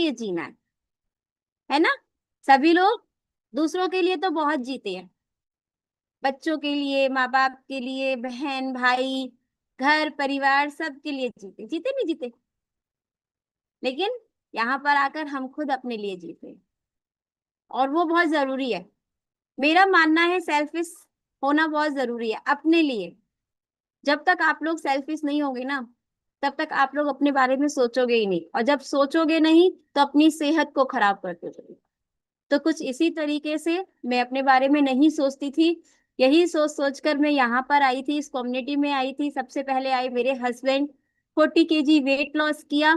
लिए जीना है ना। सभी लोग दूसरों के लिए तो बहुत जीते हैं, बच्चों के लिए, माँ बाप के लिए, बहन भाई, घर परिवार, सब के लिए जीते, जीते नहीं जीते। लेकिन यहाँ पर आकर हम खुद अपने लिए जीते, और वो बहुत जरूरी है। मेरा मानना है सेल्फिश होना बहुत जरूरी है अपने लिए। जब तक आप लोग सेल्फिश नहीं होगे ना, तब तक आप लोग अपने बारे में सोचोगे ही नहीं, और जब सोचोगे नहीं तो अपनी सेहत को खराब करते हो। तो कुछ इसी तरीके से मैं अपने बारे में नहीं सोचती थी। यही सोच सोच कर मैं यहाँ पर आई थी, इस कम्युनिटी में आई थी। सबसे पहले आए मेरे हस्बैंड, 40 kg वेट लॉस किया,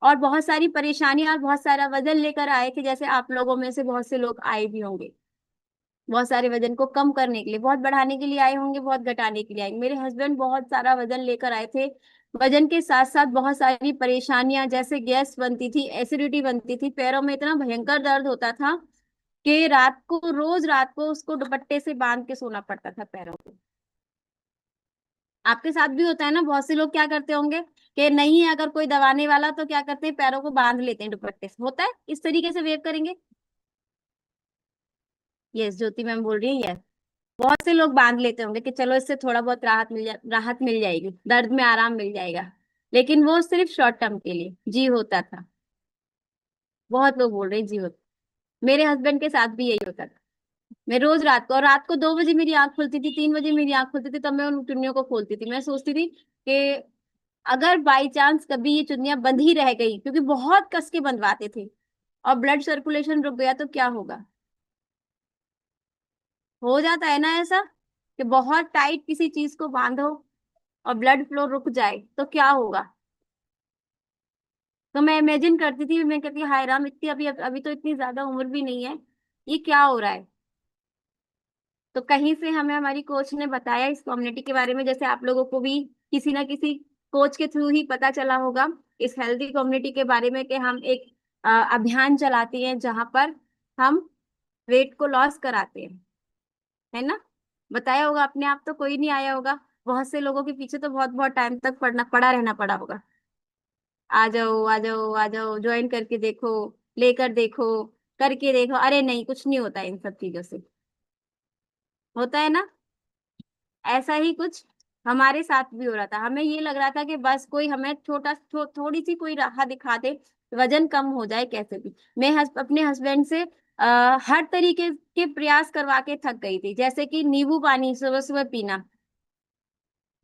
और बहुत सारी परेशानियां और बहुत सारा वजन लेकर आए थे, जैसे आप लोगों में से बहुत से लोग आए भी होंगे। बहुत सारे वजन को कम करने के लिए, बहुत बढ़ाने के लिए आए होंगे, बहुत घटाने के लिए आए। मेरे हस्बैंड बहुत सारा वजन लेकर आए थे। वजन के साथ साथ बहुत सारी परेशानियां, जैसे गैस बनती थी, एसिडिटी बनती थी, पैरों में इतना भयंकर दर्द होता था कि रात को, रोज रात को उसको दुपट्टे से बांध के सोना पड़ता था पैरों को। आपके साथ भी होता है ना? बहुत से लोग क्या करते होंगे कि नहीं है अगर कोई दबाने वाला तो क्या करते हैं, पैरों को बांध लेते हैं दुपट्टे से। होता है इस तरीके से, वेव करेंगे। यस, ज्योति मैम बोल रही है यस। बहुत से लोग बांध लेते होंगे कि चलो इससे थोड़ा बहुत राहत मिल जाएगी, दर्द में आराम मिल जाएगा। लेकिन वो सिर्फ शॉर्ट टर्म के लिए जी होता था। बहुत लोग बोल रहे हैं जी होता। मेरे हस्बैंड के साथ भी यही होता था। मैं रोज रात को, और रात को 2 बजे मेरी आंख खुलती थी, 3 बजे मेरी आंख खुलती थी, तब मैं उन चुन्नियों को खोलती थी। मैं सोचती थी कि अगर बाई चांस कभी ये चुन्नियां बंद ही रह गई, क्योंकि बहुत कस के बंधवाते थे, और ब्लड सर्कुलेशन रुक गया तो क्या होगा। हो जाता है ना ऐसा कि बहुत टाइट किसी चीज को बांधो और ब्लड फ्लो रुक जाए तो क्या होगा। तो मैं इमेजिन करती थी, मैं कहती हाय राम, इतनी अभी अभी तो इतनी ज्यादा उम्र भी नहीं है, ये क्या हो रहा है। तो कहीं से हमें हमारी कोच ने बताया इस कम्युनिटी के बारे में, जैसे आप लोगों को भी किसी ना किसी कोच के थ्रू ही पता चला होगा इस हेल्दी कम्युनिटी के बारे में, कि हम एक अभियान चलाती हैं जहां पर हम वेट को लॉस कराते हैं, है ना। बताया होगा अपने आप तो कोई नहीं आया होगा, बहुत से लोगों के पीछे तो बहुत बहुत टाइम तक पड़ा रहना पड़ा होगा। आ जाओ आ जाओ आ जाओ, ज्वाइन करके देखो, लेकर देखो, करके देखो। अरे नहीं, कुछ नहीं होता इन सब चीजों से। होता है ना। ऐसा ही कुछ हमारे साथ भी हो रहा था। हमें ये लग रहा था कि बस कोई हमें थोड़ी सी कोई राह दिखा दे, वजन कम हो जाए कैसे भी। मैं अपने हस्बैंड से हर तरीके के प्रयास करवा के थक गई थी, जैसे कि नींबू पानी सुबह सुबह पीना,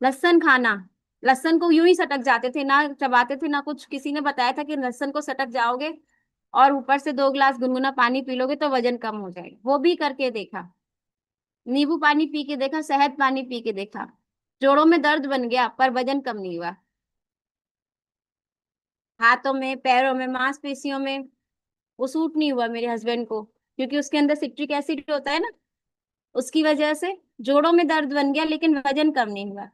लहसुन खाना। लहसुन को यूं ही सटक जाते थे, ना चबाते थे ना कुछ। किसी ने बताया था कि लहसुन को सटक जाओगे और ऊपर से 2 गिलास गुनगुना पानी पी लोगे तो वजन कम हो जाएगा। वो भी करके देखा, नींबू पानी पी के देखा, शहद पानी पी के देखा, जोड़ों में दर्द बन गया पर वजन कम नहीं हुआ। हाथों में, पैरों में, मांसपेशियों में वो सूट नहीं हुआ मेरे हस्बैंड को, क्योंकि उसके अंदर सिट्रिक एसिड होता है ना, उसकी वजह से जोड़ों में दर्द बन गया, लेकिन वजन कम नहीं हुआ।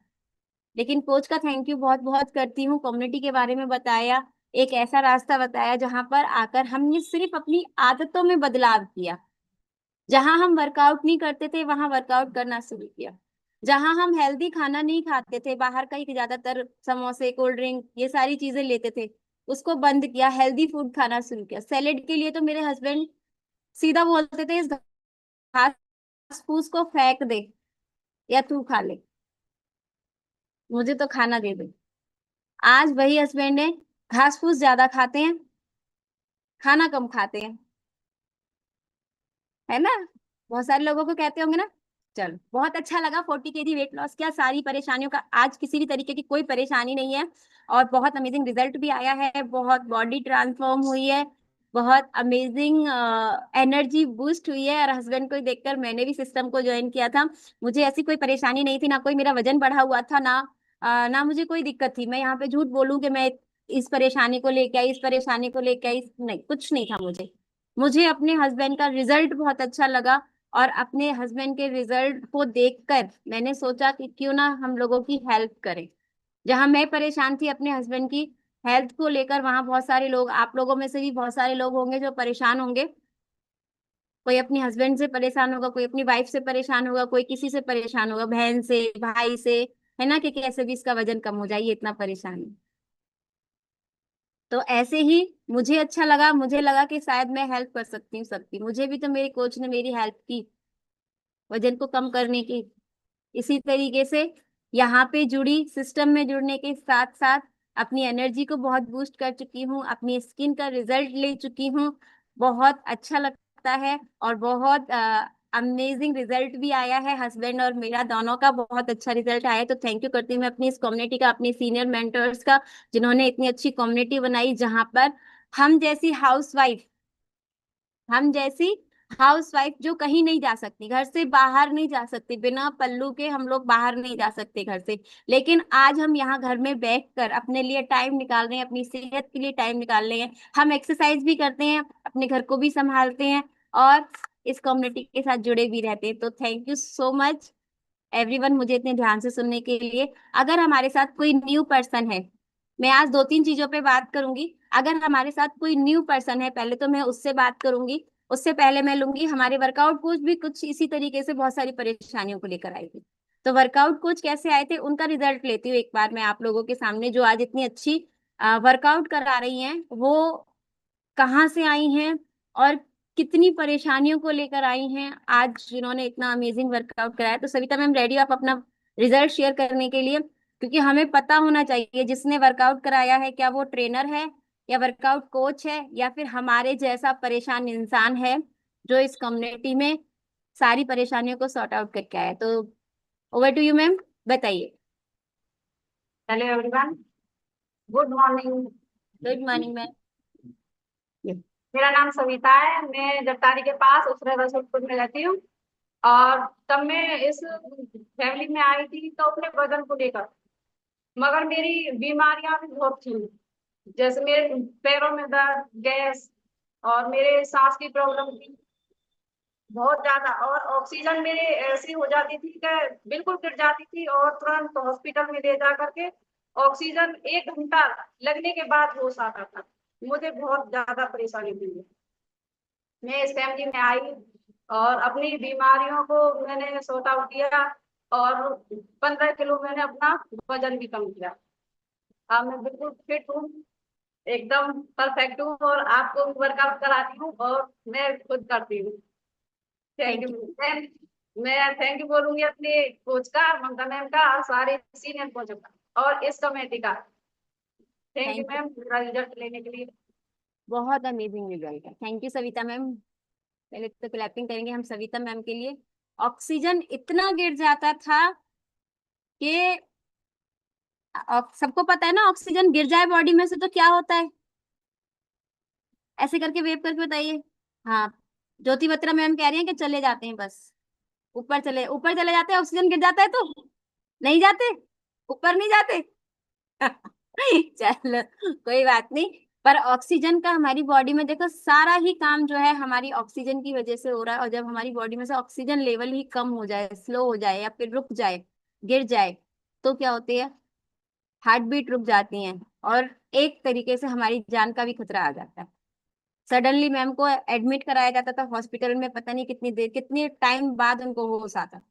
लेकिन कोच का थैंक यू बहुत बहुत करती हूँ, कम्युनिटी के बारे में बताया, एक ऐसा रास्ता बताया जहां पर आकर हमने सिर्फ अपनी आदतों में बदलाव किया। जहां हम वर्कआउट नहीं करते थे वहां वर्कआउट करना शुरू किया। जहां हम हेल्दी खाना नहीं खाते थे, बाहर का ही ज्यादातर समोसे, कोल्ड ड्रिंक, ये सारी चीजें लेते थे, उसको बंद किया, हेल्दी फूड खाना शुरू किया। सैलेड के लिए तो मेरे हस्बैंड सीधा बोलते थे, इस घास फूस को फेंक दे या तू खा ले, मुझे तो खाना दे दे। आज वही हस्बैंड है, घास फूस ज्यादा खाते हैं, खाना कम खाते हैं, है ना। बहुत सारे लोगों को कहते होंगे ना। चलो, बहुत अच्छा लगा। 40 kg वेट लॉस किया, सारी परेशानियों का आज किसी भी तरीके की कोई परेशानी नहीं है, और बहुत अमेजिंग रिजल्ट भी आया है, बहुत बॉडी ट्रांसफॉर्म हुई है, बहुत अमेजिंग एनर्जी बूस्ट हुई है। और हस्बैंड को देखकर मैंने भी सिस्टम को ज्वाइन किया था। मुझे ऐसी कोई परेशानी नहीं थी, ना कोई मेरा वजन बढ़ा हुआ था, ना मुझे कोई दिक्कत थी। मैं यहाँ पे झूठ बोलूं कि मैं इस परेशानी को लेके आई, इस परेशानी को लेके आई, नहीं, कुछ नहीं था मुझे। मुझे अपने हस्बैंड का रिजल्ट बहुत अच्छा लगा, और अपने हस्बैंड के रिजल्ट को देखकर मैंने सोचा कि क्यों ना हम लोगों की हेल्प करें। जहां मैं परेशान थी अपने हस्बैंड की हेल्थ को लेकर, वहां बहुत सारे लोग, आप लोगों में से भी बहुत सारे लोग होंगे जो परेशान होंगे। कोई अपने हस्बैंड से परेशान होगा, कोई अपनी वाइफ से परेशान होगा, कोई किसी से परेशान होगा, बहन से, भाई से, है ना, कि कैसे भी इसका वजन कम हो जाए, ये इतना परेशान है। तो ऐसे ही मुझे अच्छा लगा, मुझे लगा कि शायद मैं हेल्प कर सकती हूँ सबकी। मुझे भी तो मेरे कोच ने मेरी हेल्प की वजन को कम करने की। इसी तरीके से यहाँ पे जुड़ी, सिस्टम में जुड़ने के साथ साथ अपनी एनर्जी को बहुत बूस्ट कर चुकी हूँ, अपनी स्किन का रिजल्ट ले चुकी हूँ। बहुत अच्छा लगता है और बहुत अमेजिंग रिजल्ट भी आया है। हस्बैंड और मेरा दोनों का बहुत अच्छा रिजल्ट आया है। तो थैंक यू करती हूँ मैं अपनी इस कम्युनिटी का, अपनी सीनियर मेंटर्स का, जिन्होंने इतनी अच्छी कम्युनिटी बनाई जहां पर हम जैसी हाउसवाइफ हम जैसी हाउसवाइफ जो कहीं नहीं जा सकती, घर से बाहर नहीं जा सकती, बिना पल्लू के हम लोग बाहर नहीं जा सकते घर से, लेकिन आज हम यहाँ घर में बैठकर अपने लिए टाइम निकाल रहे हैं, अपनी सेहत के लिए टाइम निकाल रहे हैं। हम एक्सरसाइज भी करते हैं, अपने घर को भी संभालते हैं और इस कम्युनिटी के साथ जुड़े भी रहते हैं। तो thank you so much everyone, मुझे इतने ध्यान से सुनने के लिए। अगर हमारे साथ कोई न्यू पर्सन है, मैं आज दो तीन चीजों पे बात करूंगी। अगर हमारे साथ कोई न्यू पर्सन है, पहले तो मैं उससे बात करूंगी। उससे पहले मैं लूंगी, हमारे वर्कआउट कोच भी कुछ इसी तरीके से बहुत सारी परेशानियों को लेकर आई थी। तो वर्कआउट कोच कैसे आए थे उनका रिजल्ट लेती हूँ एक बार मैं आप लोगों के सामने। जो आज इतनी अच्छी वर्कआउट करा रही हैं, वो कहाँ से आई हैं और कितनी परेशानियों को लेकर आई हैं आज, जिन्होंने इतना अमेजिंग वर्कआउट कराया। तो सविता मैम, रेडी आप अपना रिजल्ट शेयर करने के लिए? क्योंकि हमें पता होना चाहिए जिसने वर्कआउट कराया है, क्या वो ट्रेनर है या वर्कआउट कोच है या फिर हमारे जैसा परेशान इंसान है जो इस कम्युनिटी में सारी परेशानियों को सॉर्ट आउट करके आया है। तो ओवर टू यू मैम, बताइए। Hello everyone, good morning. Good morning ma'am. मेरा नाम सविता है। मैं जटारी के पास उसरे रसूलपुर में रहती हूँ। और तब मैं इस फैमिली में आई थी तो अपने वजन को लेकर, मगर मेरी बीमारियां भी बहुत थी। जैसे मेरे पैरों में दर्द, गैस, और मेरे सांस की प्रॉब्लम थी बहुत ज्यादा। और ऑक्सीजन मेरे ऐसी हो जाती थी कि बिल्कुल गिर जाती थी और तुरंत हॉस्पिटल में ले जा करके ऑक्सीजन 1 घंटा लगने के बाद होश आता था। मुझे बहुत ज्यादा परेशानी हुई। मैं इस फैमिली में आई और अपनी बीमारियों को मैंने सॉर्ट आउट किया और 15 किलो मैंने अपना वजन भी कम किया। अब मैं बिल्कुल फिट हूँ, एकदम परफेक्ट हूँ और आपको वर्कआउट कराती हूँ और मैं खुद करती हूँ। Thank you thank you. Ma'am. मैं थैंक यू बोलूंगी अपने कोच का, ममता मैम का, और सारे सीनियर कोच का और इस कमेटी का। Thank you thank you. Ma'am मेरा रिजल्ट लेने के लिए। बहुत अमेजिंग रिजल्ट है। Thank you Savita ma'am. पहले तो क्लैपिंग करेंगे हम सविता मैम के लिए। ऑक्सीजन इतना गिर जाता था कि सबको पता है ना, ऑक्सीजन गिर जाए बॉडी में से तो क्या होता है? ऐसे करके वेव करके बताइए। हाँ, ज्योति बत्रा मैम कह रही हैं कि चले जाते हैं बस, ऊपर चले जाते हैं। ऑक्सीजन गिर जाता है तो नहीं जाते, ऊपर नहीं जाते। चलो, कोई बात नहीं। पर ऑक्सीजन का हमारी बॉडी में देखो, सारा ही काम जो है हमारी ऑक्सीजन की वजह से हो रहा है। और जब हमारी बॉडी में से ऑक्सीजन लेवल ही कम हो जाए, स्लो हो जाए या फिर रुक जाए, गिर जाए, तो क्या होती है? हार्ट बीट रुक जाती है और एक तरीके से हमारी जान का भी खतरा आ जाता है। सडनली मैम को एडमिट कराया जाता था हॉस्पिटल में, पता नहीं कितनी देर, कितने टाइम बाद उनको होश आता।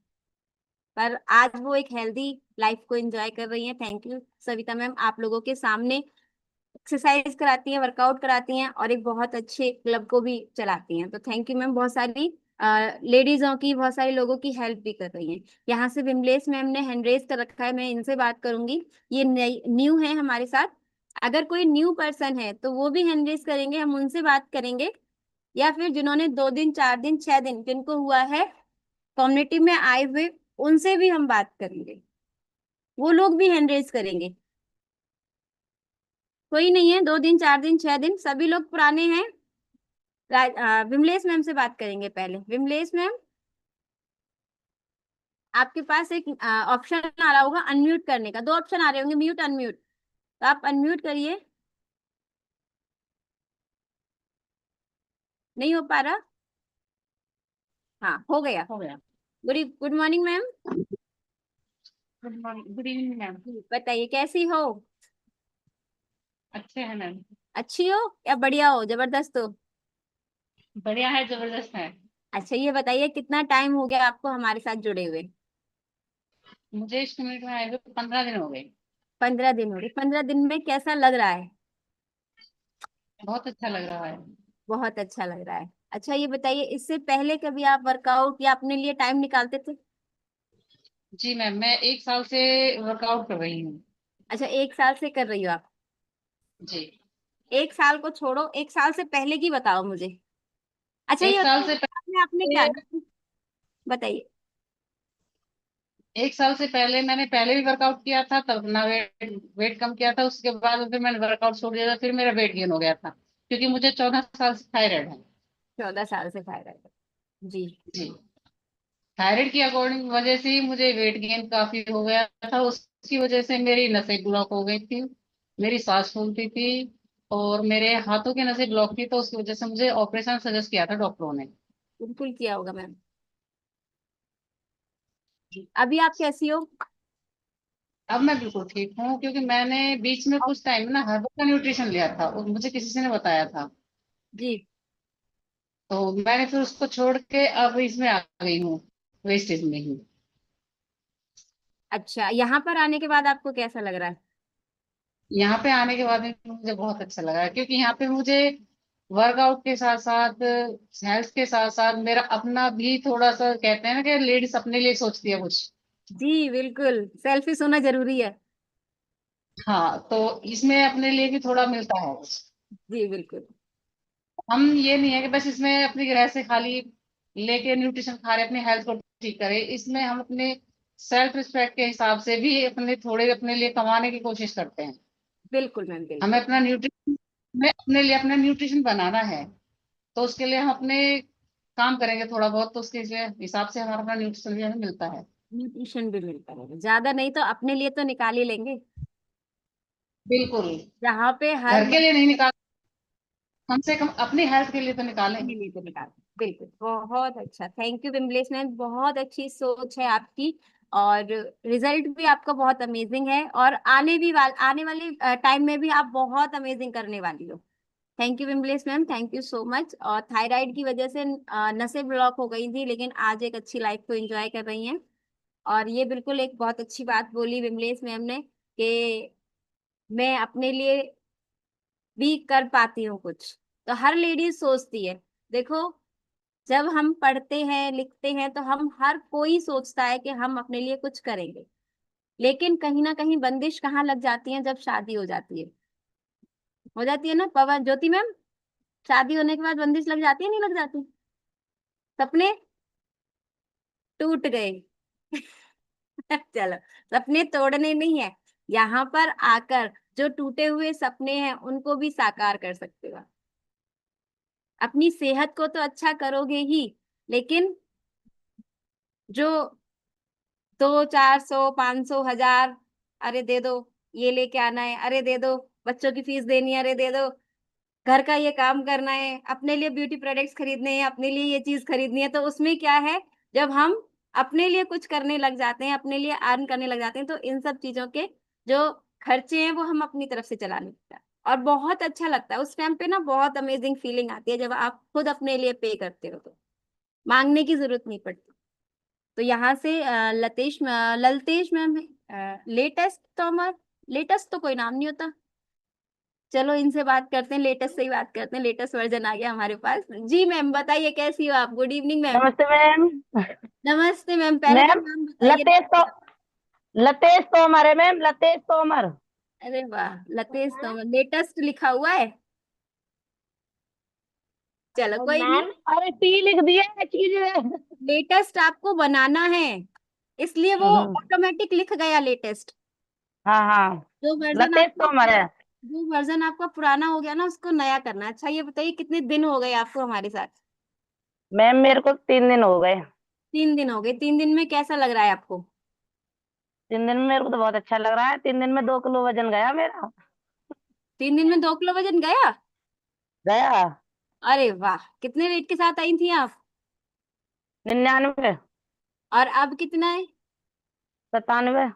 पर आज वो एक हेल्दी लाइफ को एंजॉय कर रही हैं। थैंक यू सविता मैम, आप लोगों के सामने एक्सरसाइज कराती हैं, वर्कआउट कराती हैं और एक बहुत अच्छे क्लब को भी चलाती हैं। तो थैंक यू मैम, बहुत सारी लेडीजों की, बहुत सारे लोगों की हेल्प भी कर रही हैं। यहाँ से विमलेश मैम ने हैंड रेज कर रखा है, मैं इनसे बात करूंगी। ये न्यू है हमारे साथ। अगर कोई न्यू पर्सन है तो वो भी हैंड रेज करेंगे, हम उनसे बात करेंगे। या फिर जिन्होंने 2 दिन, 4 दिन, 6 दिन जिनको हुआ है कम्युनिटी में आए हुए, उनसे भी हम बात करेंगे, वो लोग भी हैंड रेज करेंगे। कोई नहीं है, 2 दिन, 4 दिन, 6 दिन, सभी लोग पुराने हैं। विमलेश मैम से बात करेंगे पहले। विमलेश मैम, आपके पास एक ऑप्शन आ रहा होगा अनम्यूट करने का, 2 ऑप्शन आ रहे होंगे, म्यूट अनम्यूट। तो आप अनम्यूट करिए। नहीं हो पा रहा? हाँ, हो गया। हो गया। Good morning ma'am. Good morning, good evening ma'am. बताइए कैसी हो? अच्छे हैं मैम। अच्छी हो या बढ़िया हो, जबरदस्त हो? बढ़िया है, जबरदस्त है। अच्छा, ये बताइए कितना टाइम हो गया आपको हमारे साथ जुड़े हुए? मुझे इस कमेटी में आए हुए 15 दिन हो गए। 15 दिन हो गए। 15 दिन में कैसा लग रहा है? बहुत अच्छा लग रहा है। बहुत अच्छा लग रहा है। अच्छा ये बताइए, इससे पहले कभी आप वर्कआउट या अपने लिए टाइम निकालते थे? जी मैम, मैं 1 साल से वर्कआउट कर रही हूँ। अच्छा, 1 साल से कर रही हो आप। जी। 1 साल को छोड़ो, 1 साल से पहले की बताओ मुझे। अच्छा एक ये साल बताइए, से आपने आपने क्या, पहले बताइए। 1 साल से पहले मैंने पहले भी वर्कआउट किया था, तब अपना वेट वेट कम किया था। उसके बाद फिर मैंने वर्कआउट छोड़ दिया था, फिर मेरा वेट गेन हो गया था, क्योंकि मुझे 14 साल से थायराइड है। 14 साल से खा रहे थे। जी। जी। थायराइड की अकॉर्डिंग वजह से ही मुझे वेट गेन काफी हो गया था। उसकी वजह से मेरी नसें ब्लॉक हो गई थी, मेरी सांस फूलती थी, और मेरे हाथों की नसें ब्लॉक थी। तो उसकी वजह से मुझे ऑपरेशन सजेस्ट किया था डॉक्टरों ने। बिल्कुल किया होगा मैम। अभी आप कैसी हो? अब मैं बिल्कुल ठीक हूँ, क्योंकि मैंने बीच में कुछ टाइम ना हर्बल का न्यूट्रिशन लिया था, और मुझे किसी से ने बताया था। जी। तो मैंने फिर उसको छोड़ के अब इसमें आ गई हूँ, वेस्टेज में ही। अच्छा, यहाँ पर आने के बाद आपको कैसा लग रहा है? यहाँ पे आने के बाद में मुझे बहुत अच्छा लगा, क्योंकि यहाँ पे मुझे वर्कआउट के साथ साथ, हेल्थ के साथ साथ, मेरा अपना भी थोड़ा सा, कहते हैं ना कि लेडीज अपने लिए सोचती है कुछ। जी बिल्कुल, सेल्फिश होना जरूरी है। हाँ, तो इसमें अपने लिए भी थोड़ा मिलता है कुछ। जी बिल्कुल। हम ये नहीं है कि बस इसमें अपनी ग्रह से खाली लेके न्यूट्रिशन खा रहे, अपनी हेल्थ को ठीक करें। इसमें हम अपने सेल्फ रिस्पेक्ट के हिसाब से भी अपने थोड़े अपने लिए कमाने की कोशिश करते हैं। बिल्कुल मैम हमें बिल्कुल। अपना न्यूट्रिशन में अपने लिए अपना न्यूट्रिशन बनाना है, तो उसके लिए हम अपने काम करेंगे थोड़ा बहुत, तो उसके हिसाब से हमारा अपना न्यूट्रिशन भी हमें मिलता है। न्यूट्रिशन भी मिलता है, ज्यादा नहीं तो अपने लिए तो निकाल ही लेंगे। बिल्कुल। जहाँ पे हर घर के लिए नहीं निकाल, कम से कम अपनी हेल्थ के लिए तो निकालें। अपने लिए तो निकाल। बिल्कुल, बहुत अच्छा, थैंक यू विमलेश मैम, बहुत अच्छी सोच है आपकी। और रिजल्ट भी आपका बहुत अमेजिंग है, और आने वाले टाइम में भी आप बहुत अमेजिंग करने वाली हो। Thank you Vimlesh ma'am, thank you so much. और थायराइड की वजह से नसें ब्लॉक हो गई थी, लेकिन आज एक अच्छी लाइफ को एंजॉय कर रही हैं। और ये बिल्कुल एक बहुत अच्छी बात बोली विमलेश मैम ने, कि मैं अपने लिए भी कर पाती हूँ कुछ। तो हर लेडीज सोचती है, देखो, जब हम पढ़ते हैं लिखते हैं तो हम हर कोई सोचता है कि हम अपने लिए कुछ करेंगे, लेकिन कहीं ना कहीं बंदिश कहाँ लग जाती है, जब शादी हो जाती है ना पवन ज्योति मैम। शादी होने के बाद बंदिश लग जाती है, नहीं लग जाती? सपने टूट गए। चलो, सपने तोड़ने नहीं है, यहाँ पर आकर जो टूटे हुए सपने हैं उनको भी साकार कर सकते हो। अपनी सेहत को तो अच्छा करोगे ही, लेकिन जो 200, 400, 500, 1000, अरे दे दो, ये लेके आना है, अरे दे दो, बच्चों की फीस देनी है, अरे दे दो, घर का ये काम करना है, अपने लिए ब्यूटी प्रोडक्ट्स खरीदने हैं, अपने लिए ये चीज खरीदनी है, तो उसमें क्या है, जब हम अपने लिए कुछ करने लग जाते हैं, अपने लिए अर्न करने लग जाते हैं, तो इन सब चीजों के जो खर्चे हैं वो हम अपनी तरफ से चलाने लगते हैं। और बहुत अच्छा लगता है उस टाइम पे ना, बहुत अमेजिंग फीलिंग आती है जब आप खुद अपने लिए पे करते हो, तो मांगने की जरूरत नहीं पड़ती। तो यहाँ से ललतेश मैम है, लेटेस्ट तोमर, लेटेस्ट तो कोई नाम नहीं होता। चलो इनसे बात करते हैं, लेटेस्ट से ही बात करते हैं, लेटेस्ट वर्जन आ गया हमारे पास। जी मैम बताइए, कैसी हो आप? Good evening ma'am. नमस्ते मैम। नमस्ते मैम, पहले तो मैम, नाम बताइए। लतेश तो लतेश तोमर है मैम, लतेश तोमर। अरे वाह, लतेश तोमर लेटेस्ट लिखा हुआ है। चलो कोई नहीं, मैम अरे टी लिख दिया है चीज। लेटेस्ट आपको बनाना है, इसलिए वो ऑटोमेटिक लिख गया लेटेस्ट। हाँ हाँ, जो वर्जन लतेश आपका तोमर है। जो वर्जन आपका पुराना हो गया ना, उसको नया करना है। अच्छा ये बताइए, कितने दिन हो गए आपको हमारे साथ? मैम मेरे को 3 दिन हो गए। 3 दिन हो गए। 3 दिन में कैसा लग रहा है आपको? 3 दिन में मेरे को तो बहुत अच्छा लग रहा है। 3 दिन में 2 किलो वजन गया मेरा। 3 दिन में 2 किलो वजन गया? गया। अरे वाह, कितने वेट के साथ आई थी आप? 99। और अब कितना है? 97।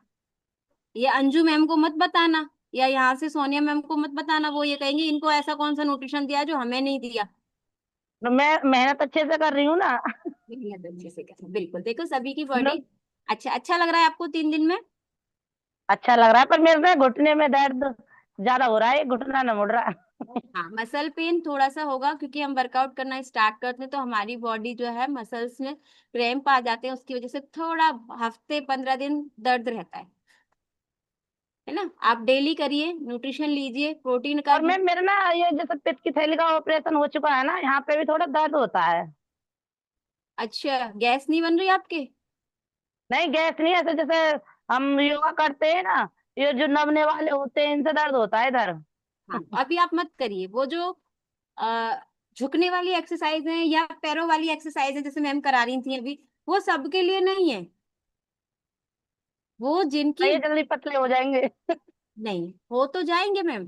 ये अंजू मैम को मत बताना, या यहाँ से सोनिया मैम को मत बताना, वो ये कहेंगे इनको ऐसा कौन सा न्यूट्रिशन दिया जो हमें नहीं दिया। तो मैं मेहनत अच्छे से कर रही हूँ ना। बिल्कुल अच्छे से करें, बिल्कुल, देखो सभी की हम बॉडी। लोग। अच्छा, अच्छा लग रहा है आपको 3 दिन में? अच्छा लग रहा है, पर मेरे ना घुटने में दर्द ज्यादा हो रहा है, घुटना न मुड़ रहा है। हाँ, मसल पेन थोड़ा सा होगा क्योंकि हम वर्कआउट करना स्टार्ट करते हैं तो हमारी बॉडी जो है मसल्स में क्रैम्प आ जाते हैं, उसकी वजह से थोड़ा हफ्ते 15 दिन दर्द रहता है ना। आप डेली करिए, न्यूट्रिशन लीजिए, प्रोटीन का। और मैम मेरा ना ये जैसे पेट की थैली का ऑपरेशन हो चुका है ना, यहाँ पे भी थोड़ा दर्द होता है। अच्छा, गैस नहीं बन रही आपके? नहीं गैस नहीं, ऐसे जैसे हम योगा करते हैं ना, ये जो नमने वाले होते हैं इनसे दर्द होता है इधर। हाँ, तो अभी आप मत करिए वो जो आ, झुकने वाली एक्सरसाइज है या पैरों वाली एक्सरसाइज है जैसे मैम करा रही थी अभी, वो सबके लिए नहीं है। वो जिनकी ये जल्दी पतले हो जाएंगे। नहीं हो तो जाएंगे मैम,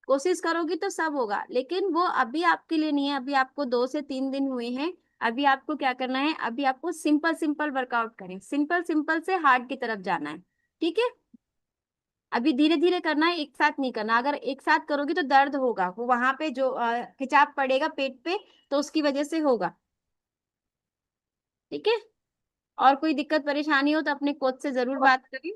कोशिश करोगी तो सब होगा, लेकिन वो अभी आपके लिए नहीं है। अभी आपको 2 से 3 दिन हुए हैं। अभी आपको क्या करना है, अभी आपको सिंपल सिंपल वर्कआउट करें, सिंपल सिंपल से हार्ड की तरफ जाना है। ठीक है, अभी धीरे धीरे करना है, एक साथ नहीं करना। अगर एक साथ करोगी तो दर्द होगा, वो वहां पे जो खिंचाव पड़ेगा पेट पे, तो उसकी वजह से होगा। ठीक है, और कोई दिक्कत परेशानी हो तो अपने कोच से जरूर बात करें।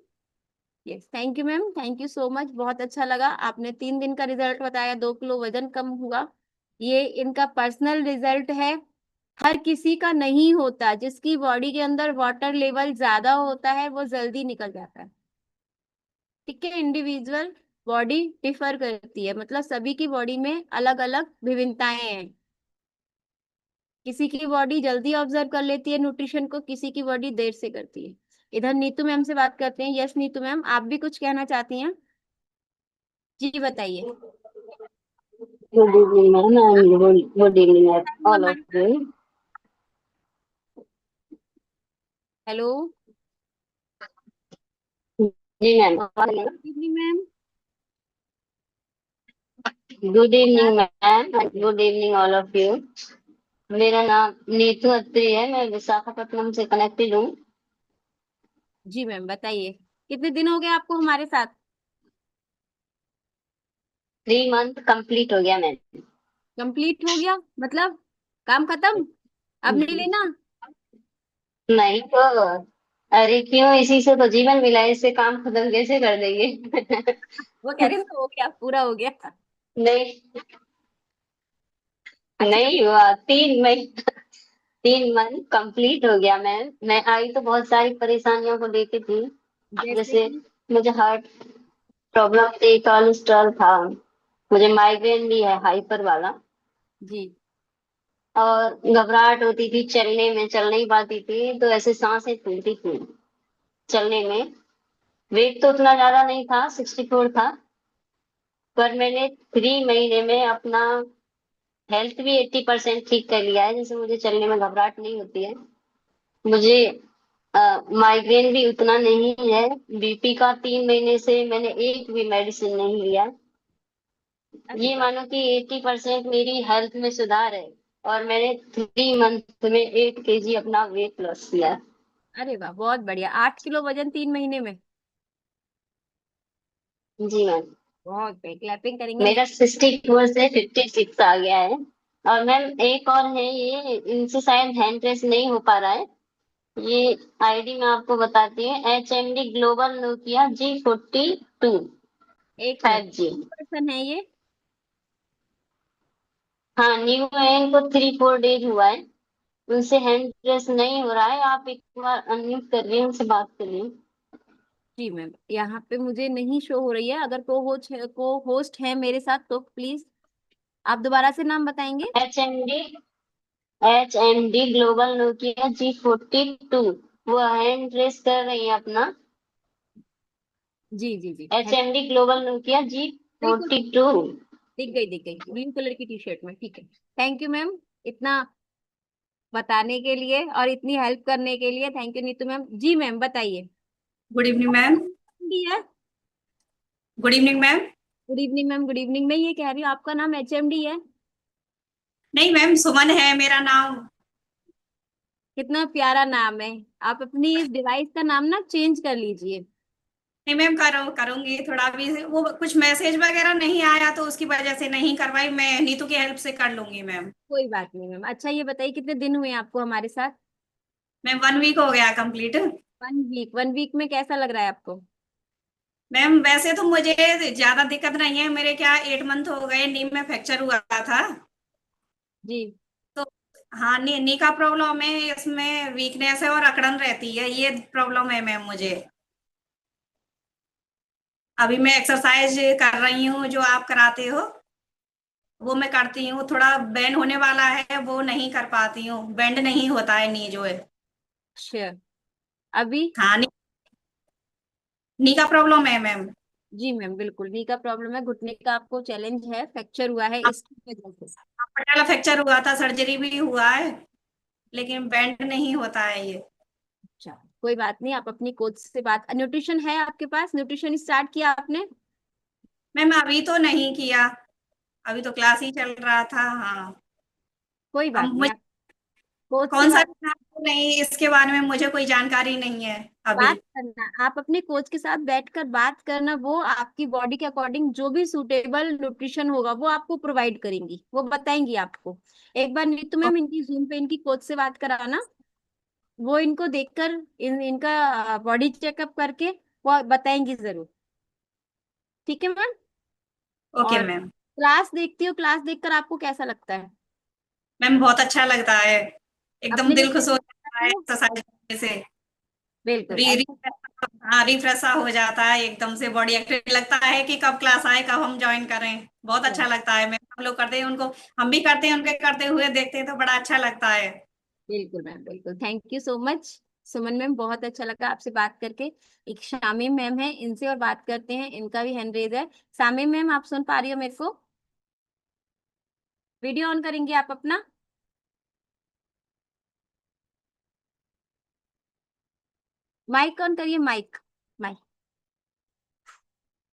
Yes, thank you ma'am, thank you so much, बहुत अच्छा लगा। आपने 3 दिन का रिजल्ट बताया, 2 किलो वजन कम हुआ। ये इनका पर्सनल रिजल्ट है, हर किसी का नहीं होता। जिसकी बॉडी के अंदर वाटर लेवल ज्यादा होता है वो जल्दी निकल जाता है। ठीक है, इंडिविजुअल बॉडी डिफर करती है, मतलब सभी की बॉडी में अलग अलग विभिन्नताएं हैं। किसी की बॉडी जल्दी ऑब्जर्व कर लेती है न्यूट्रिशन को, किसी की बॉडी देर से करती है। इधर नीतू मैम से बात करते हैं। यस नीतू मैम, आप भी कुछ कहना चाहती हैं? जी बताइए। Good evening, ma'am, and good evening, all of हमारे साथ। you. हेलो, जी ma'am, good evening ma'am. Good evening ma'am, good evening all of you. मेरा नाम नीतू अत्री है, मैं विशाखापट्टनम से कनेक्टेड हूँ। जी मैम बताइए, कितने दिन हो गए आपको हमारे साथ? 3 मंथ कंप्लीट हो गया मैम। कंप्लीट हो गया मतलब काम खत्म, अब नहीं लेना? नहीं तो, अरे क्यों, इसी से तो जीवन मिला है, इससे काम खत्म कैसे कर देंगे। वो कह रहे थे हो गया, पूरा हो गया। नहीं, अच्छा नहीं हुआ। 3 महीने, 3 मंथ कंप्लीट हो गया मैम। मैं आई तो बहुत सारी परेशानियों को लेती थी, जैसे जैसे कि? मुझे हार्ट प्रॉब्लम थी, कोलेस्ट्रॉल था, मुझे माइग्रेन भी है हाइपर वाला, जी। और घबराहट होती थी चलने में, चल नहीं पाती थी, तो ऐसे सांसें फूलती थी चलने में। वेट तो उतना ज्यादा नहीं था, 64 था, पर मैंने 3 महीने में अपना हेल्थ भी 80% ठीक कर लिया है, जैसे मुझे चलने में घबराहट नहीं होती है। मुझे माइग्रेन भी उतना नहीं है। बीपी का 3 महीने से मैंने एक भी मेडिसिन नहीं लिया। अरे ये वाह, मानो कि 80% मेरी हेल्थ में सुधार है, और मैंने 3 मंथ में 8 kg अपना वेट लॉस किया है। अरे वाह, बहुत बढ़िया। 8 किलो वजन 3 महीने में? जी मैम, बहुत बढ़िया, क्लैपिंग करेंगे मेरा 64 से 56 आ गया है। और मैम एक और है, ये इनसे शायद हैंड प्रेस नहीं हो पा रहा है। ये आईडी मैं आपको बताती हूँ, HMD ग्लोबल नोकिया G42 एक मिनट, 5G। पर्सन है ये? हाँ, न्यू है, इनको 3-4 डेज हुआ है। उनसे हैंड प्रेस नहीं हो रहा है। आप एक बार अनम्यूट करिए, उनसे बात करिए। जी मैम, यहाँ पे मुझे नहीं शो हो रही है। अगर को होस्ट है मेरे साथ तो प्लीज आप दोबारा से नाम बताएंगे? H M D global Nokia G42, वो हैंड रेस कर रही है अपना। जी जी जी, H M D global Nokia जी बिल्कुल, फोर्टी टू दिख गई ग्रीन कलर की टी शर्ट में। ठीक है, थैंक यू मैम, इतना बताने के लिए और इतनी हेल्प करने के लिए थैंक यू नीतू मैम। जी मैम बताइए। Good evening ma'am. डी है? Good evening ma'am. Good evening ma'am, good evening. मैं ये कह रही हूँ आपका नाम HMD है? नहीं मैम, सुमन है मेरा नाम। कितना प्यारा नाम है। आप अपनी इस डिवाइस का नाम ना चेंज कर लीजिए। नहीं मैम, करूंगी। थोड़ा भी वो कुछ मैसेज वगैरह नहीं आया तो उसकी वजह से नहीं करवाई। मैं नीतू की हेल्प से कर लूंगी मैम। कोई बात नहीं मैम। अच्छा ये बताइए, कितने दिन हुए आपको हमारे साथ? मैम 1 वीक हो गया कंप्लीट। 1 वीक। 1 वीक में कैसा लग रहा है आपको? मैम वैसे तो मुझे ज्यादा दिक्कत नहीं है, मेरे क्या 8 मंथ हो गए, नी में फ्रैक्चर हुआ था। जी। तो हाँ, नी का प्रॉब्लम है, इसमें वीकनेस है और अकड़न रहती है, ये प्रॉब्लम है मैम मुझे। अभी मैं एक्सरसाइज कर रही हूँ जो आप कराते हो, वो मैं करती हूँ। थोड़ा बेंड होने वाला है, वो नहीं कर पाती हूँ, बेंड नहीं होता है नी जो है। श्योर। अभी? हाँ, नी का प्रॉब्लम है मैम। जी मैम, बिल्कुल नी का प्रॉब्लम है, घुटने का आपको चैलेंज है, फ्रैक्चर हुआ है अब इसकी वजह से। पटाला फ्रैक्चर हुआ था, सर्जरी भी हुआ है, लेकिन बेंड नहीं होता है ये। अच्छा, कोई बात नहीं, आप अपनी कोच से बात। न्यूट्रिशन है आपके पास? न्यूट्रिशन स्टार्ट किया आपने? मैम अभी तो नहीं किया, अभी तो क्लास ही चल रहा था। हाँ, कोई अब बात नहीं, मुझे आप कोच से कौन सा बात खाना है, नहीं इसके बारे में मुझे कोई जानकारी नहीं है अभी। बात करना, आप अपने कोच के साथ बैठकर बात करना, वो आपकी बॉडी के अकॉर्डिंग जो भी सूटेबल न्यूट्रिशन होगा वो आपको प्रोवाइड करेंगी, वो बताएंगी आपको। एक बार नीतू मैम इनकी जूम पे इनकी कोच से बात कराना, वो इनको देखकर इनका बॉडी चेकअप करके वो बताएंगी जरूर। ठीक है मैम? ओके और मैम। क्लास देखती हो? क्लास देखकर आपको कैसा लगता है? मैम बहुत अच्छा लगता है, एकदम अपने दिल लेवल खुश हो पे जाता है करते हो? एक्सरसाइज करने से। बिल्कुल री, री, ऐसा। हाँ, रिफ्रेश हो जाता है, एकदम से बॉडी एक्टिव लगता है कि कब क्लास आए, कब हम ज्वाइन करें। बहुत अच्छा लगता है मैम, हम लोग करते हैं उनको, हम भी करते हैं, उनके करते हुए देखते हैं तो बड़ा अच्छा लगता है। बिल्कुल मैम, बिल्कुल। Thank you so much Suman ma'am, बहुत अच्छा लगा आपसे बात करके। एक शामीम मैम है, इनसे और बात करते हैं, इनका भी हैंड रेज है। शामीम मैम, आप सुन पा रही हो मेरे को? वीडियो ऑन करेंगे आप अपना? माइक ऑन करिए, माइक। माइक।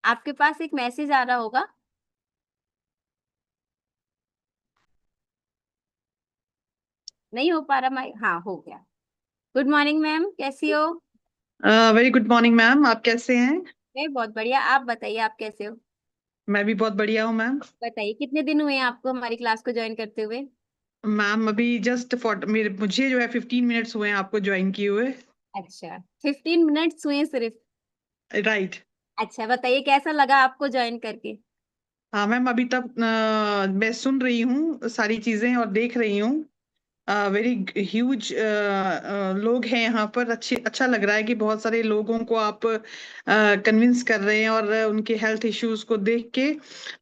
आपके पास एक मैसेज आ रहा होगा। नहीं हो पा रहा माइक? हाँ, हो गया। गुड मॉर्निंग मैम, कैसी हो? वेरी गुड मॉर्निंग मैम, आप कैसे हैं? मैं बहुत बढ़िया, आप बताइए आप कैसे हो? मैं भी बहुत बढ़िया हूँ मैम। बताइए, कितने दिन हुए हैं आपको हमारी क्लास को ज्वाइन करते हुए? मैम अभी जस्ट मुझे जो है 15 मिनट्स हुए हैं आपको ज्वाइन किए हुए। अच्छा, 15 मिनट्स हुए हैं सिर्फ? राइट। अच्छा, बताइए कैसा लगा आपको ज्वाइन करके? हाँ मैम, अभी तक मैं सुन रही हूँ सारी चीजें और देख रही हूँ। वेरी ह्यूज लोग हैं यहाँ पर। अच्छा लग रहा है कि बहुत सारे लोगों को आप कन्विंस कर रहे हैं और उनके हेल्थ इश्यूज को देख के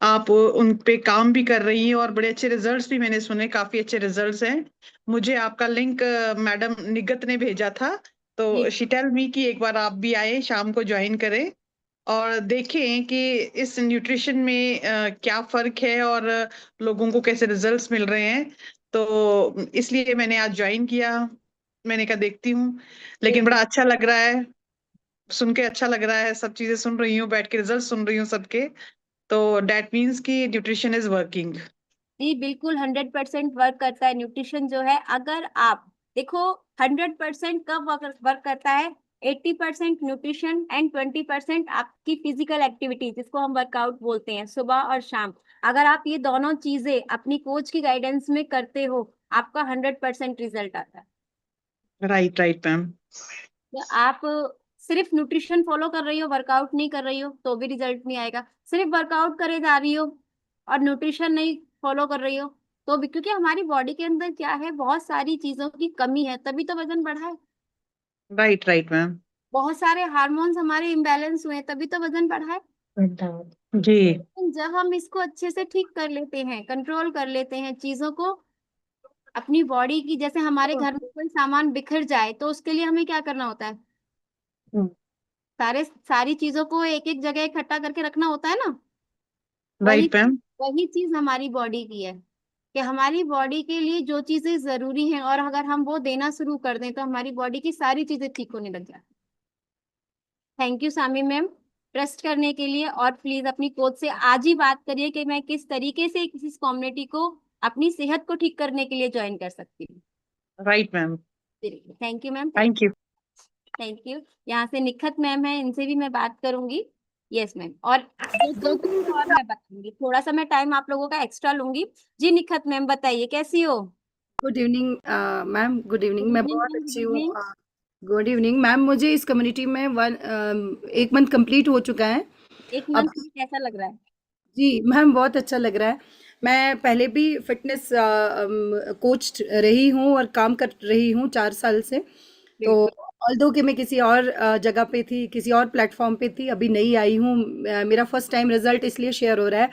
आप उन पे काम भी कर रही हैं और बड़े अच्छे रिजल्ट्स भी मैंने सुने, काफी अच्छे रिजल्ट्स हैं। मुझे आपका लिंक मैडम निगत ने भेजा था, जी। तो शी टेल मी कि एक बार आप भी आए, शाम को ज्वाइन करें और देखें कि इस न्यूट्रिशन में क्या फर्क है और लोगों को कैसे रिजल्ट्स मिल रहे हैं। तो इसलिए मैंने आज ज्वाइन किया। मैंने कहा देखती हूँ, लेकिन बड़ा अच्छा लग रहा है, सुन के अच्छा लग रहा है। सब चीजें सुन रही हूँ, बैठ के रिजल्ट सुन रही हूँ सबके। तो डेट मीन्स कि न्यूट्रिशन इज वर्किंग। जी बिल्कुल, 100% वर्क करता है न्यूट्रिशन जो है। अगर आप देखो, 100% कब वर्क करता है? 80% न्यूट्रिशन एंड 20% आपकी फिजिकल एक्टिविटी, जिसको हम वर्कआउट बोलते हैं, सुबह और शाम। अगर आप ये दोनों चीजें अपनी कोच की गाइडेंस में करते हो, आपका 100% रिजल्ट आता है। Right right ma'am. तो आप सिर्फ न्यूट्रिशन फॉलो कर रही हो, वर्कआउट नहीं कर रही हो, तो भी रिजल्ट नहीं आएगा। सिर्फ वर्कआउट करे जा रही हो और न्यूट्रिशन नहीं फॉलो कर रही हो, तो भी, क्योंकि हमारी बॉडी के अंदर क्या है, बहुत सारी चीजों की कमी है, तभी तो वजन बढ़ा है। Right right ma'am. बहुत सारे हार्मोन्स हमारे इम्बैलेंस हुए हैं, तभी तो वजन बढ़ा है। जी। लेकिन जब हम इसको अच्छे से ठीक कर लेते हैं, कंट्रोल कर लेते हैं चीजों को, अपनी बॉडी की, जैसे हमारे घर में कोई सामान बिखर जाए तो उसके लिए हमें क्या करना होता है? सारी चीजों को एक एक जगह इकट्ठा करके रखना होता है ना। वही राइट मैम। वही चीज हमारी बॉडी की है, कि हमारी बॉडी के लिए जो चीजें जरूरी हैं, और अगर हम वो देना शुरू कर दें तो हमारी बॉडी की सारी चीजें ठीक होने लग जाती। Thank you Sami ma'am, trust करने के लिए। और प्लीज अपनी कोच से आज ही बात करिए कि मैं किस तरीके से इस कम्युनिटी को अपनी सेहत को ठीक करने के लिए ज्वाइन कर सकती हूँ। Right ma'am. Thank you ma'am, thank you. Thank you. यहाँ से निखत मैम है, इनसे भी मैं बात करूंगी। Yes ma'am. और दो तीन और मैं बताऊंगी, थोड़ा सा मैं टाइम आप लोगों का एक्स्ट्रा लूंगी। जी निखत मैम, बताइए कैसी हो? Good evening ma'am, good evening. Good मैं इवनिंग बहुत मैम, गुड अच्छी हूँ। इवनिंग। Good evening ma'am. मुझे इस कम्युनिटी में 1 मंथ कंप्लीट हो चुका है। एक अब मंथ में कैसा लग रहा है? जी मैम बहुत अच्छा लग रहा है। मैं पहले भी फिटनेस कोच रही हूँ और काम कर रही हूँ 4 साल से। तो ऑल्दो कि मैं किसी और जगह पे थी, किसी और प्लेटफॉर्म पे थी, अभी नई आई हूँ। मेरा फर्स्ट टाइम रिजल्ट इसलिए शेयर हो रहा है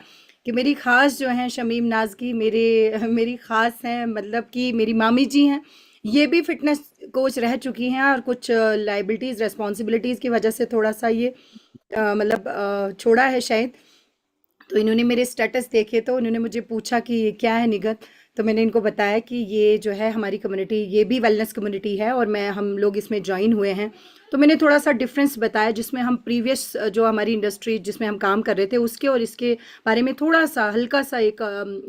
कि मेरी खास जो हैं शमीम नाज़की मेरे मेरी खास हैं, मतलब कि मेरी मामी जी हैं। ये भी फिटनेस कोच रह चुकी हैं और कुछ लाइबिलिटीज़ रिस्पॉन्सिबिलिटीज़ की वजह से थोड़ा सा ये मतलब छोड़ा है शायद। तो इन्होंने मेरे स्टेटस देखे तो उन्होंने मुझे पूछा कि ये क्या है निगत। तो मैंने इनको बताया कि ये जो है हमारी कम्युनिटी, ये भी वेलनेस कम्युनिटी है और हम लोग इसमें ज्वाइन हुए हैं। तो मैंने थोड़ा सा डिफरेंस बताया जिसमें हम प्रीवियस जो हमारी इंडस्ट्री जिसमें हम काम कर रहे थे उसके और इसके बारे में थोड़ा सा हल्का सा एक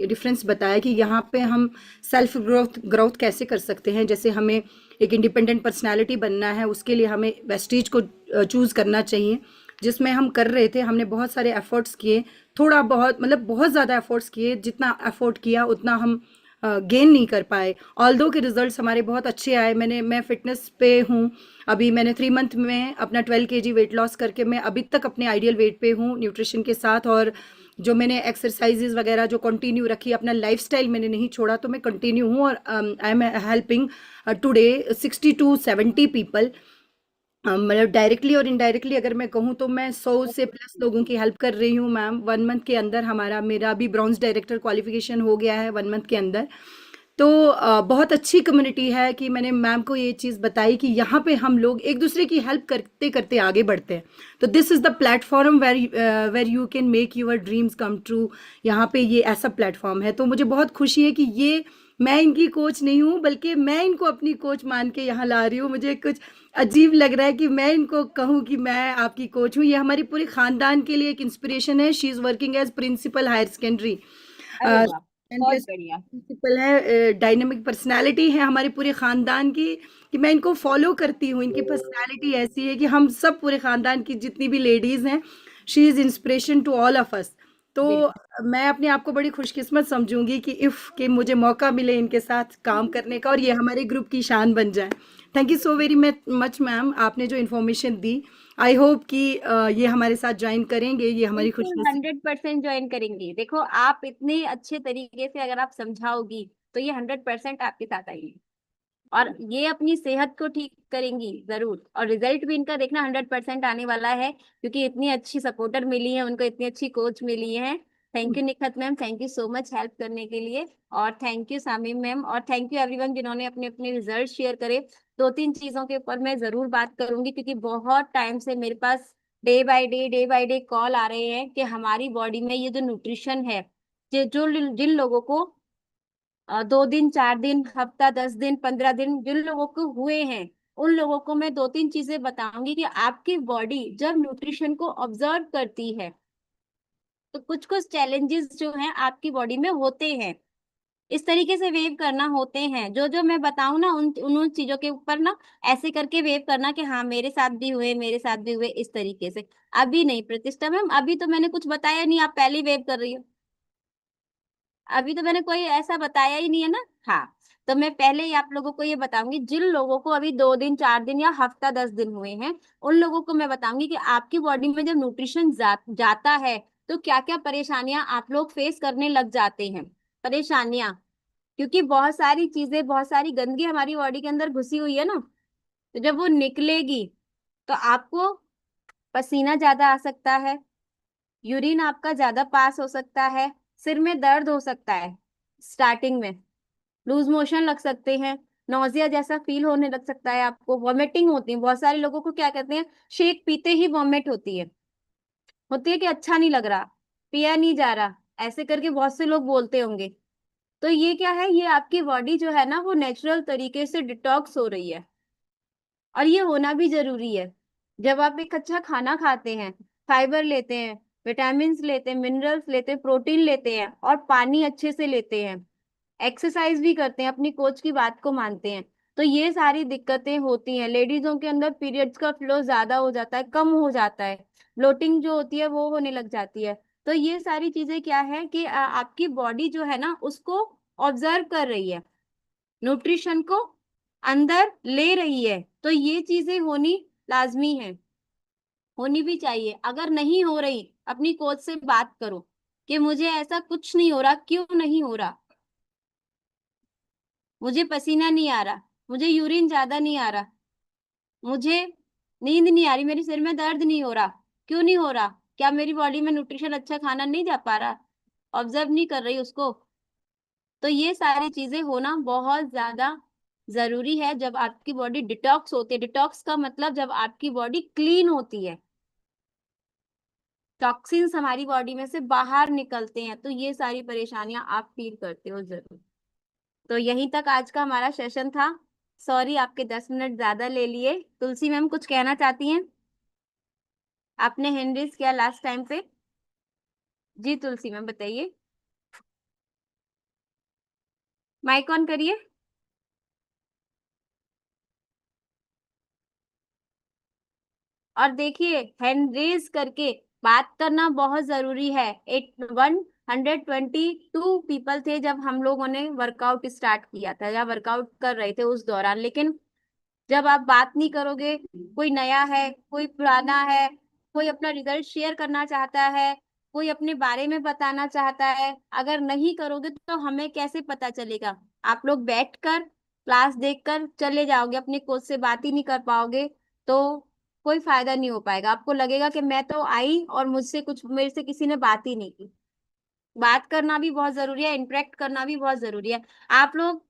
डिफरेंस बताया कि यहाँ पे हम सेल्फ ग्रोथ कैसे कर सकते हैं। जैसे हमें एक इंडिपेंडेंट पर्सनैलिटी बनना है, उसके लिए हमें वेस्टीज को चूज़ करना चाहिए, जिसमें हम कर रहे थे। हमने बहुत सारे एफर्ट्स किए, थोड़ा बहुत मतलब बहुत ज़्यादा एफर्ट्स किए, जितना एफर्ट किया उतना हम गेन नहीं कर पाए। ऑल्दो के रिजल्ट्स हमारे बहुत अच्छे आए। मैं फिटनेस पे हूँ। अभी मैंने 3 मंथ में अपना 12 kg वेट लॉस करके मैं अभी तक अपने आइडियल वेट पे हूँ न्यूट्रिशन के साथ। और जो मैंने एक्सरसाइजेज वगैरह जो कंटिन्यू रखी, अपना लाइफस्टाइल मैंने नहीं छोड़ा, तो मैं कंटिन्यू हूँ। और I am helping today 60 to 70 people. मतलब डायरेक्टली और इनडायरेक्टली अगर मैं कहूँ तो मैं 100 से प्लस लोगों की हेल्प कर रही हूँ मैम। 1 मंथ के अंदर मेरा भी ब्रॉन्ज डायरेक्टर क्वालिफिकेशन हो गया है 1 मंथ के अंदर। तो बहुत अच्छी कम्युनिटी है कि मैंने मैम को ये चीज़ बताई कि यहाँ पे हम लोग एक दूसरे की हेल्प करते करते आगे बढ़ते हैं। तो this is the platform where you can make your dreams come true. यहाँ पे ये ऐसा प्लेटफॉर्म है। तो मुझे बहुत खुशी है कि ये मैं इनकी कोच नहीं हूँ, बल्कि मैं इनको अपनी कोच मान के यहाँ ला रही हूँ। मुझे कुछ अजीब लग रहा है कि मैं इनको कहूँ कि मैं आपकी कोच हूँ। ये हमारी पूरी खानदान के लिए एक इंस्पिरेशन है। She is working as principal higher secondary अरे वाह, बहुत बढ़िया। प्रिंसिपल है। डायनेमिक पर्सनालिटी है हमारे पूरे खानदान की, कि मैं इनको फॉलो करती हूँ। इनकी पर्सनालिटी ऐसी है कि हम सब पूरे खानदान की जितनी भी लेडीज हैं, she is inspiration to all of us. तो मैं अपने आप को बड़ी खुशकिस्मत समझूंगी कि इफ कि मुझे मौका मिले इनके साथ काम करने का और ये हमारे ग्रुप की शान बन जाए। Thank you so very much ma'am, आपने जो इन्फॉर्मेशन दी। आई होप कि ये हमारे साथ ज्वाइन करेंगे, ये हमारी बिल्कुल खुशनसीबी। 100% ज्वाइन करेंगी। देखो आप इतने अच्छे तरीके से अगर आप समझाओगी तो ये 100% आपके साथ आएंगी और ये अपनी सेहत को ठीक करेंगी जरूर। और रिजल्ट भी इनका देखना 100% आने वाला है, क्योंकि इतनी अच्छी सपोर्टर मिली है उनको, इतनी अच्छी कोच मिली है। Thank you Nikhat ma'am, thank you so much help करने के लिए। और थैंक यू सामीम मैम, और थैंक यू एवरीवन जिन्होंने अपने अपने रिजल्ट शेयर करे। 2-3 चीजों के ऊपर मैं जरूर बात करूंगी, क्योंकि बहुत टाइम से मेरे पास डे बाय डे कॉल आ रहे हैं कि हमारी बॉडी में ये जो न्यूट्रिशन है, जिन लोगों को 2 दिन 4 दिन हफ्ता 10 दिन 15 दिन जिन लोगों को हुए हैं, उन लोगों को मैं 2-3 चीजें बताऊंगी कि आपकी बॉडी जब न्यूट्रिशन को ऑब्जर्व करती है तो कुछ कुछ चैलेंजेस जो हैं आपकी बॉडी में होते हैं। इस तरीके से वेव करना होते हैं, जो जो मैं बताऊं ना उन उन चीजों के ऊपर ना ऐसे करके वेव करना कि हाँ मेरे साथ भी हुए, मेरे साथ भी हुए, इस तरीके से। अभी नहीं प्रतिष्ठा मैम, अभी तो मैंने कुछ बताया नहीं, आप पहले वेव कर रही हो। अभी तो मैंने कोई ऐसा बताया ही नहीं है ना। हाँ, तो मैं पहले ही आप लोगों को ये बताऊंगी, जिन लोगों को अभी 2 दिन 4 दिन या हफ्ता 10 दिन हुए हैं, उन लोगों को मैं बताऊंगी कि आपकी बॉडी में जब न्यूट्रिशन जाता है तो क्या क्या परेशानियां आप लोग फेस करने लग जाते हैं। परेशानियां, क्योंकि बहुत सारी चीजें, बहुत सारी गंदगी हमारी बॉडी के अंदर घुसी हुई है ना, तो जब वो निकलेगी तो आपको पसीना ज्यादा आ सकता है, यूरिन आपका ज्यादा पास हो सकता है, सिर में दर्द हो सकता है, स्टार्टिंग में लूज मोशन लग सकते हैं, नोजिया जैसा फील होने लग सकता है, आपको वॉमिटिंग होती है। बहुत सारे लोगों को क्या कहते हैं, शेक पीते ही वॉमिट होती है कि अच्छा नहीं लग रहा, पिया नहीं जा रहा, ऐसे करके बहुत से लोग बोलते होंगे। तो ये क्या है, ये आपकी बॉडी जो है ना वो नेचुरल तरीके से डिटॉक्स हो रही है, और ये होना भी जरूरी है। जब आप एक अच्छा खाना खाते हैं, फाइबर लेते हैं, विटामिन लेते हैं, मिनरल्स लेते हैं, प्रोटीन लेते हैं और पानी अच्छे से लेते हैं, एक्सरसाइज भी करते हैं, अपनी कोच की बात को मानते हैं, तो ये सारी दिक्कतें होती हैं। लेडीजों के अंदर पीरियड्स का फ्लो ज्यादा हो जाता है, कम हो जाता है, ब्लोटिंग जो होती है वो होने लग जाती है। तो ये सारी चीजें क्या है कि आपकी बॉडी जो है ना उसको ऑब्जर्व कर रही है, न्यूट्रिशन को अंदर ले रही है, तो ये चीजें होनी लाजमी है, होनी भी चाहिए। अगर नहीं हो रही, अपनी कोच से बात करो कि मुझे ऐसा कुछ नहीं हो रहा, क्यों नहीं हो रहा, मुझे पसीना नहीं आ रहा, मुझे यूरिन ज्यादा नहीं आ रहा, मुझे नींद नहीं आ रही, मेरे सिर में दर्द नहीं हो रहा, क्यों नहीं हो रहा, क्या मेरी बॉडी में न्यूट्रिशन अच्छा खाना नहीं जा पा रहा, ऑब्जर्व नहीं कर रही उसको। तो ये सारी चीजें होना बहुत ज्यादा जरूरी है जब आपकी बॉडी डिटॉक्स होती है। डिटॉक्स का मतलब जब आपकी बॉडी क्लीन होती है, टॉक्सिन्स हमारी बॉडी में से बाहर निकलते हैं, तो ये सारी परेशानियां आप फील करते हो जरूर। तो यहीं तक आज का हमारा सेशन था। सॉरी आपके 10 मिनट ज्यादा ले लिए। तुलसी मैम कुछ कहना चाहती हैं? आपने हैंड रेज किया लास्ट टाइम पे। जी तुलसी मैम बताइए, माइक ऑन करिए। और देखिए, हैंड रेज करके बात करना बहुत जरूरी है। 122 पीपल थे जब हम लोगों ने वर्कआउट स्टार्ट किया था या वर्कआउट कर रहे थे उस दौरान, लेकिन जब आप बात नहीं करोगे, कोई नया है, कोई पुराना है, कोई अपना रिजल्ट शेयर करना चाहता है, कोई अपने बारे में बताना चाहता है, अगर नहीं करोगे तो हमें कैसे पता चलेगा? आप लोग बैठकर क्लास देखकर चले जाओगे, अपने कोच से बात ही नहीं कर पाओगे, तो कोई फायदा नहीं हो पाएगा। आपको लगेगा कि मैं तो आई और मुझसे कुछ, मेरे से किसी ने बात ही नहीं की। बात करना भी बहुत जरूरी है, इंटरेक्ट करना भी बहुत जरूरी है। आप लोग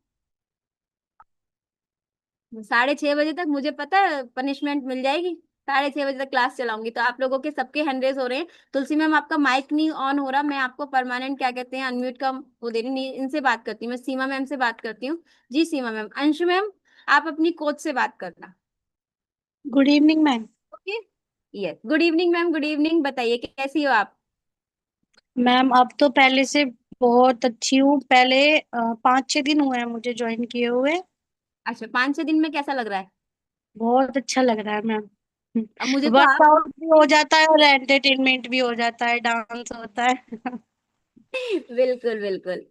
6:30 बजे तक, मुझे पता है पनिशमेंट मिल जाएगी, 6:30 बजे तक क्लास चलाऊंगी, तो आप लोगों के सबके हैंड रेज हो रहे हैं। तुलसी मैम आपका माइक नहीं ऑन हो रहा, मैं आपको परमानेंट क्या कहते हैं अनम्यूट का वो दे रही नहीं। इनसे बात करती हूँ, मैं सीमा मैम से बात करती हूँ। जी सीमा मैम। अंशु मैम आप अपनी कोच से बात करना। Good evening ma'am. Okay, yes good evening ma'am, good evening. बताइए कैसी हो आप? मैम अब तो पहले से बहुत अच्छी हूँ। पहले 5-6 दिन हुए हैं मुझे ज्वाइन किए हुए। अच्छा, 5-6 दिन में कैसा लग रहा है? बहुत अच्छा लग रहा है मैम। अब मुझे तो आप वर्कआउट भी हो जाता है और एंटरटेनमेंट भी हो जाता है, डांस होता है। बिल्कुल बिल्कुल,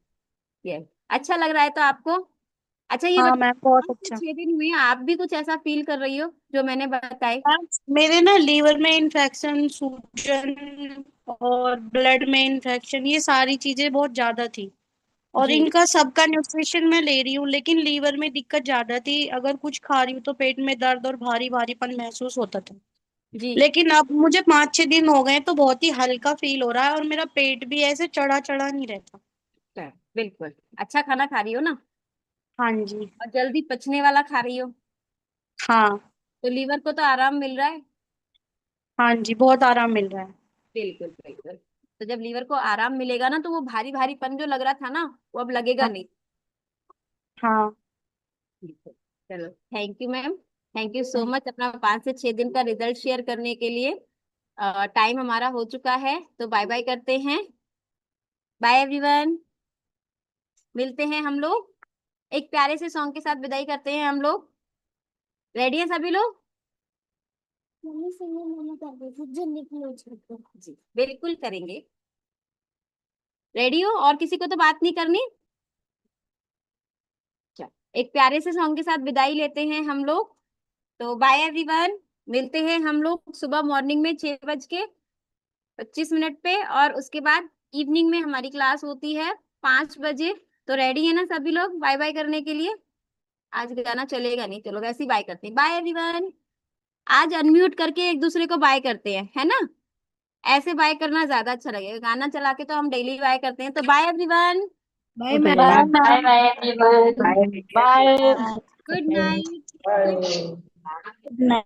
यस। अच्छा लग रहा है तो आपको? अच्छा ये हाँ बताओ, मैम बहुत 5 से अच्छा। 6 दिन हुए, आप भी कुछ ऐसा फील कर रही हो जो मैंने बताए? मैम मेरे ना लीवर में इन्फेक्शन, सूजन और ब्लड में इन्फेक्शन, ये सारी चीजें बहुत ज्यादा थी। और जी इनका सबका न्यूट्रिशन मैं ले रही हूँ, लेकिन लीवर में दिक्कत ज्यादा थी। अगर कुछ खा रही हूँ तो पेट में दर्द और भारी भारीपन महसूस होता था। जी। लेकिन अब मुझे 5-6 दिन हो गए तो बहुत ही हल्का फील हो रहा है और मेरा पेट भी ऐसे चढ़ा चढ़ा नहीं रहता। बिल्कुल, अच्छा खाना खा रही हो ना, हाँ जी। और जल्दी पचने वाला खा रही हो, हाँ। तो लीवर को तो आराम मिल रहा है। हाँ जी बहुत आराम मिल रहा है। बिल्कुल बिल्कुल। तो जब लीवर को आराम मिलेगा ना, तो वो भारी भारीपन जो लग रहा था ना, वो अब लगेगा हाँ। नहीं। हाँ। बिल्कुल। चलो, thank you ma'am, thank you so much अपना 5 से 6 दिन का रिजल्ट शेयर करने के लिए। टाइम हमारा हो चुका है, तो बाय बाय करते हैं। बाय एवरीवन, मिलते हैं हम लोग, एक प्यारे से सॉन्ग के साथ विदाई करते हैं हम लोग। रेडी है सभी लोग? मम्मी सुनिए, मैंने कर दी थी जल्दी क्लोज कर दो। जी बिल्कुल करेंगे। रेडी हो? और किसी को तो बात नहीं करनी? चलो, एक प्यारे से सॉन्ग के साथ विदाई लेते हैं हम लोग। तो बाय एवरीवन, मिलते हैं हम लोग सुबह मॉर्निंग में 6:25 पे, और उसके बाद इवनिंग में हमारी क्लास होती है 5 बजे। तो रेडी है ना सभी लोग बाय बाय करने के लिए? आज गाना चलेगा नहीं, चलो वैसे ही बाय करते हैं। Bye everyone. आज अनम्यूट करके एक दूसरे को बाय करते हैं, है ना? ऐसे बाय करना ज्यादा अच्छा लगेगा, गाना चला के तो हम डेली बाय करते हैं। तो bye everyone, bye bye ma'am. Bye ma'am. Bye everyone. Bye. Good night. Good night.